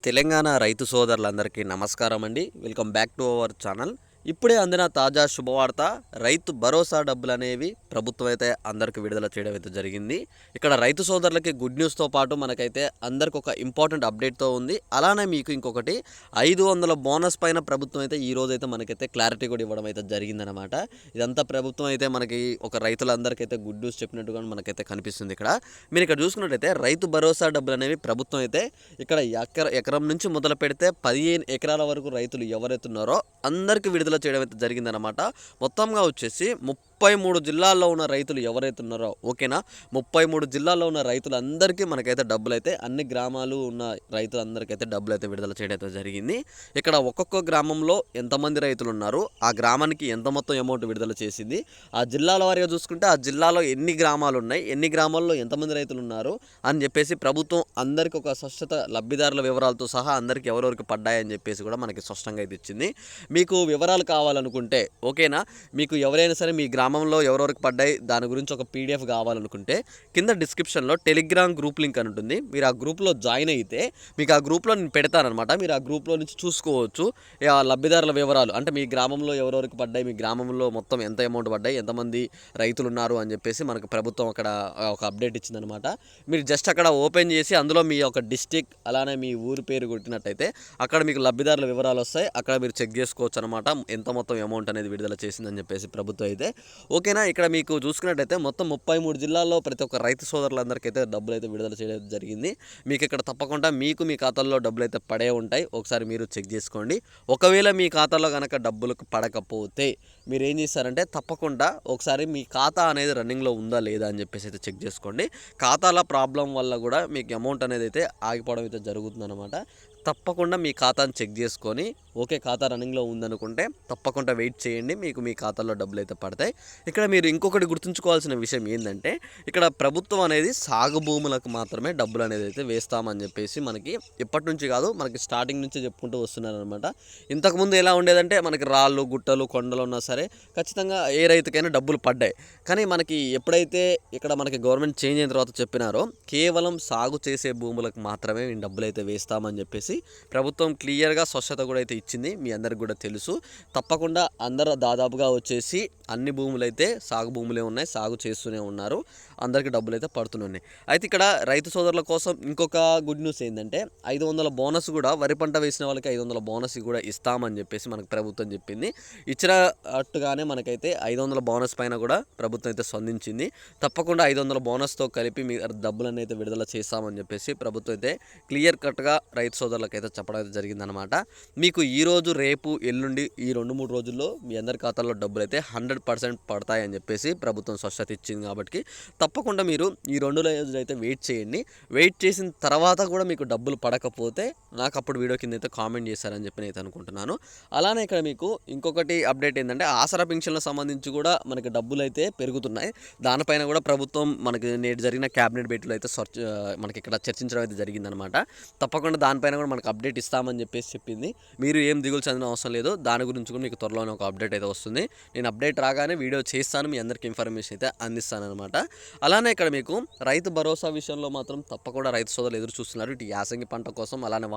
తెలంగాణ రైతు సోదరులందరికీ నమస్కారం అండి. Welcome back to our channel. ఇప్పుడే అందిన తాజా శుభవార్త, రైతు భరోసా డబ్బులు అనేవి ప్రభుత్వం అయితే అందరికి విడుదల చేయడం అయితే జరిగింది. ఇక్కడ రైతు సోదరులకి గుడ్ న్యూస్తో పాటు మనకైతే అందరికి ఒక ఇంపార్టెంట్ అప్డేట్తో ఉంది. అలానే మీకు ఇంకొకటి 500 బోనస్ పైన ప్రభుత్వం అయితే ఈ రోజు అయితే మనకైతే క్లారిటీ కూడా ఇవ్వడం అయితే జరిగిందనమాట. ఇదంతా ప్రభుత్వం అయితే మనకి ఒక రైతులందరికైతే గుడ్ న్యూస్ చెప్పినట్టుగా మనకైతే కనిపిస్తుంది. మీరు ఇక్కడ చూసుకున్నట్టయితే రైతు భరోసా డబ్బులు అనేవి ప్రభుత్వం అయితే ఇక్కడ ఎకరం నుంచి మొదలు పెడితే 15 ఎకరాల వరకు రైతులు ఎవరైతే ఉన్నారో అందరికీ విడుదల చేయడం అయితే జరిగిందనమాట. మొత్తంగా వచ్చేసి 33 జిల్లాల్లో ఉన్న రైతులు ఎవరైతే ఉన్నారో, ఓకేనా, 33 జిల్లాల్లో ఉన్న రైతులందరికీ మనకైతే డబ్బులు అయితే అన్ని గ్రామాలు ఉన్న రైతులందరికైతే డబ్బులు అయితే విడుదల చేయడం అయితే జరిగింది. ఇక్కడ ఒక్కొక్క గ్రామంలో ఎంతమంది రైతులు ఉన్నారు, ఆ గ్రామానికి ఎంత మొత్తం అమౌంట్ విడుదల చేసింది, ఆ జిల్లాల వారీగా చూసుకుంటే ఆ జిల్లాలో ఎన్ని గ్రామాలు ఉన్నాయి, ఎన్ని గ్రామాల్లో ఎంతమంది రైతులు ఉన్నారు అని చెప్పేసి ప్రభుత్వం అందరికీ ఒక స్పష్టత, లబ్ధిదారుల వివరాలతో సహా అందరికీ ఎవరెవరికి పడ్డాయని చెప్పేసి కూడా మనకి స్పష్టంగా అయితే ఇచ్చింది. మీకు వివరాలు కావాలనుకుంటే, ఓకేనా, మీకు ఎవరైనా సరే మీ గ్రామంలో ఎవరెవరికి పడ్డాయి దాని గురించి ఒక పీడిఎఫ్ కావాలనుకుంటే కింద డిస్క్రిప్షన్లో టెలిగ్రామ్ గ్రూప్ లింక్ అని ఉంటుంది. మీరు ఆ గ్రూప్లో జాయిన్ అయితే మీకు ఆ గ్రూప్లో నేను పెడతానమాట. మీరు ఆ గ్రూప్లో నుంచి చూసుకోవచ్చు ఆ లబ్ధిదారుల వివరాలు. అంటే మీ గ్రామంలో ఎవరెవరికి పడ్డాయి, మీ గ్రామంలో మొత్తం ఎంత అమౌంట్ పడ్డాయి, ఎంతమంది రైతులు ఉన్నారు అని చెప్పేసి మనకు ప్రభుత్వం అక్కడ ఒక అప్డేట్ ఇచ్చిందనమాట. మీరు జస్ట్ అక్కడ ఓపెన్ చేసి అందులో మీ యొక్క డిస్టిక్ అలానే మీ ఊరి పేరు కొట్టినట్టయితే అక్కడ మీకు లబ్ధిదారుల వివరాలు వస్తాయి. అక్కడ మీరు చెక్ చేసుకోవచ్చు అనమాట, ఎంత మొత్తం అమౌంట్ అనేది విడుదల చేసిందని చెప్పేసి ప్రభుత్వం అయితే, ఓకేనా. ఇక్కడ మీకు చూసుకున్నట్టయితే మొత్తం 33 జిల్లాల్లో ప్రతి ఒక్క రైతు సోదరులందరికైతే డబ్బులు అయితే విడుదల చేయడం జరిగింది. మీకు ఇక్కడ తప్పకుండా మీకు మీ ఖాతాల్లో డబ్బులు అయితే పడే ఉంటాయి. ఒకసారి మీరు చెక్ చేసుకోండి. ఒకవేళ మీ ఖాతాలో కనుక డబ్బులు పడకపోతే మీరు ఏం చేస్తారంటే తప్పకుండా ఒకసారి మీ ఖాతా అనేది రన్నింగ్లో ఉందా లేదా అని చెప్పేసి అయితే చెక్ చేసుకోండి. ఖాతాల ప్రాబ్లం వల్ల కూడా మీకు అమౌంట్ అనేది అయితే ఆగిపోవడం అయితే జరుగుతుందన్నమాట. తప్పకుండా మీ ఖాతాను చెక్ చేసుకొని, ఓకే, ఖాతా రన్నింగ్లో ఉందనుకుంటే తప్పకుండా వెయిట్ చేయండి, మీకు మీ ఖాతాలో డబ్బులు అయితే పడతాయి. ఇక్కడ మీరు ఇంకొకటి గుర్తుంచుకోవాల్సిన విషయం ఏంటంటే, ఇక్కడ ప్రభుత్వం అనేది సాగు భూములకు మాత్రమే డబ్బులు అనేది అయితే వేస్తామని చెప్పేసి మనకి ఎప్పటి నుంచి కాదు, మనకి స్టార్టింగ్ నుంచి చెప్పుకుంటూ వస్తున్నారనమాట. ఇంతకుముందు ఎలా ఉండేదంటే మనకి రాళ్ళు, గుట్టలు, కొండలు ఉన్నా సరే ఖచ్చితంగా ఏ రైతుకైనా డబ్బులు పడ్డాయి. కానీ మనకి ఎప్పుడైతే ఇక్కడ మనకి గవర్నమెంట్ చేంజ్ అయిన తర్వాత చెప్పినారో కేవలం సాగు చేసే భూములకు మాత్రమే మేము డబ్బులు అయితే వేస్తామని చెప్పేసి ప్రభుత్వం క్లియర్గా స్పష్టత కూడా అయితే ఇచ్చింది. మీ అందరికి కూడా తెలుసు. తప్పకుండా అందరూ దాదాపుగా వచ్చేసి అన్ని భూములు అయితే సాగు భూములే ఉన్నాయి, సాగు చేస్తూనే ఉన్నారు, అందరికీ డబ్బులు అయితే పడుతున్నాయి. అయితే ఇక్కడ రైతు సోదరుల కోసం ఇంకొక గుడ్ న్యూస్ ఏంటంటే 500 బోనస్ కూడా, వరి పంట వేసిన వాళ్ళకి 500 బోనస్ కూడా ఇస్తామని చెప్పేసి మనకు ప్రభుత్వం చెప్పింది. ఇచ్చినట్టుగానే మనకైతే 500 బోనస్ పైన కూడా ప్రభుత్వం అయితే స్పందించింది. తప్పకుండా 500 బోనస్తో కలిపి మీ డబ్బులన్నీ అయితే విడుదల చేస్తామని చెప్పేసి ప్రభుత్వం అయితే క్లియర్ కట్గా రైతు సోదరులకు అయితే చెప్పడం అయితే జరిగిందనమాట. మీకు ఈరోజు, రేపు, ఎల్లుండి ఈ 2-3 రోజుల్లో మీ అందరి ఖాతాల్లో డబ్బులు అయితే 100% పడతాయని చెప్పేసి ప్రభుత్వం స్పష్టత ఇచ్చింది. కాబట్టి తప్పకుండా మీరు ఈ 2 రోజులు అయితే వెయిట్ చేయండి. వెయిట్ చేసిన తర్వాత కూడా మీకు డబ్బులు పడకపోతే నాకు అప్పుడు వీడియో కింద అయితే కామెంట్ చేశారని చెప్పి నేను అనుకుంటున్నాను. అలానే ఇక్కడ మీకు ఇంకొకటి అప్డేట్ ఏంటంటే ఆసరా పింఛన్లకు సంబంధించి కూడా మనకి డబ్బులు అయితే పెరుగుతున్నాయి. దానిపైన కూడా ప్రభుత్వం మనకి నేటి జరిగిన క్యాబినెట్ భేటీలో అయితే మనకి ఇక్కడ చర్చించడం అయితే జరిగిందనమాట. తప్పకుండా దానిపైన కూడా మనకు అప్డేట్ ఇస్తామని చెప్పేసి చెప్పింది. మీరు ఏం దిగులు చెందిన అవసరం లేదు, దాని గురించి కూడా మీకు త్వరలోనే ఒక అప్డేట్ అయితే వస్తుంది. నేను అప్డేట్ రాగానే వీడియో చేస్తాను, మీ అందరికీ ఇన్ఫర్మేషన్ అయితే అందిస్తాను అనమాట. అలానే ఇక్కడ మీకు రైతు భరోసా విషయంలో మాత్రం తప్పకుండా రైతు సోదరులు ఎదురు చూస్తున్నారు. ఇటు యాసంగి పంట కోసం, అలానే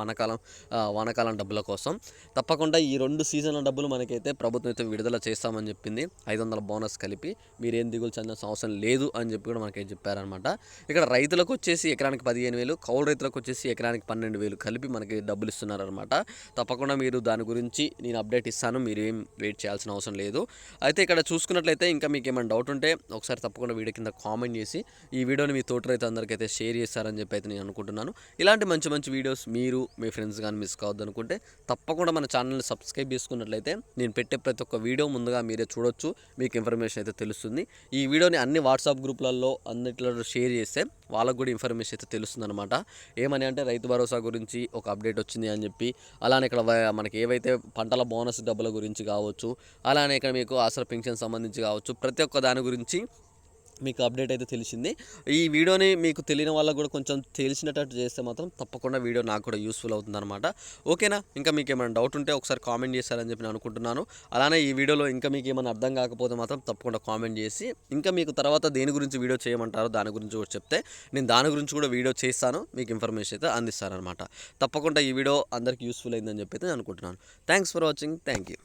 వానాకాలం డబ్బుల కోసం. తప్పకుండా ఈ 2 సీజన్ల డబ్బులు మనకైతే ప్రభుత్వం అయితే విడుదల చేస్తామని చెప్పింది. 500 బోనస్ కలిపి మీరేం దిగులు చెందాల్సిన అవసరం లేదు అని చెప్పి కూడా మనకి చెప్పారనమాట. ఇక్కడ రైతులకు వచ్చేసి ఎకరానికి 15,000, కౌలు రైతులకు వచ్చేసి ఎకరానికి 12,000 కలిపి మనకి డబ్బులు ఇస్తున్నారనమాట. తప్పకుండా మీరు దాని గురించి నేను అప్డేట్ ఇస్తాను, మీరు ఏం వెయిట్ చేయాల్సిన అవసరం లేదు. అయితే ఇక్కడ చూసుకున్నట్లయితే ఇంకా మీకు ఏమైనా డౌట్ ఉంటే ఒకసారి తప్పకుండా వీడియో కింద కామెంట్ చేసి ఈ వీడియోని మీ తోటి రైతు అందరికీ అయితే షేర్ చేస్తారని చెప్పి అయితే నేను అనుకుంటున్నాను. ఇలాంటి మంచి మంచి వీడియోస్ మీరు మీ ఫ్రెండ్స్ కానీ మిస్ కావద్దు అనుకుంటే తప్పకుండా మన ఛానల్ని సబ్స్క్రైబ్ చేసుకున్నట్లయితే నేను పెట్టే ప్రతి ఒక్క వీడియో ముందుగా మీరే చూడొచ్చు, మీకు ఇన్ఫర్మేషన్ అయితే తెలుస్తుంది. ఈ వీడియోని అన్ని వాట్సాప్ గ్రూప్లలో అన్నిట్లో షేర్ చేస్తే వాళ్ళకు కూడా ఇన్ఫర్మేషన్ అయితే తెలుస్తుంది అనమాట. ఏమని అంటే రైతు భరోసా గురించి ఒక అప్డేట్ వచ్చింది అని చెప్పి, అలానే ఇక్కడ మనకి ఏవైతే పంటల బోనస్ డబ్బుల గురించి కావచ్చు, అలానే ఇక్కడ మీకు ఆసరా పింఛన్ సంబంధించి కావచ్చు, ప్రతి ఒక్క దాని గురించి మీకు అప్డేట్ అయితే తెలిసింది. ఈ వీడియోని మీకు తెలియని వాళ్ళకు కూడా కొంచెం తెలిసినట్టు చేస్తే మాత్రం తప్పకుండా వీడియో నాకు కూడా యూస్ఫుల్ అవుతుందన్నమాట. ఓకేనా? ఇంకా మీకు ఏమైనా డౌట్ ఉంటే ఒకసారి కామెంట్ చేస్తారని చెప్పి నేను అనుకుంటున్నాను. అలానే ఈ వీడియోలో ఇంకా మీకు ఏమైనా అర్థం కాకపోతే మాత్రం తప్పకుండా కామెంట్ చేసి, ఇంకా మీకు తర్వాత దేని గురించి వీడియో చేయమంటారో దాని గురించి కూడా చెప్తే నేను దాని గురించి కూడా వీడియో చేస్తాను, మీకు ఇన్ఫర్మేషన్ అయితే అందిస్తానన్నమాట. తప్పకుండా ఈ వీడియో అందరికీ యూస్ఫుల్ అయిందని చెప్పి అయితే నేను అనుకుంటున్నాను. Thanks for watching. Thank you.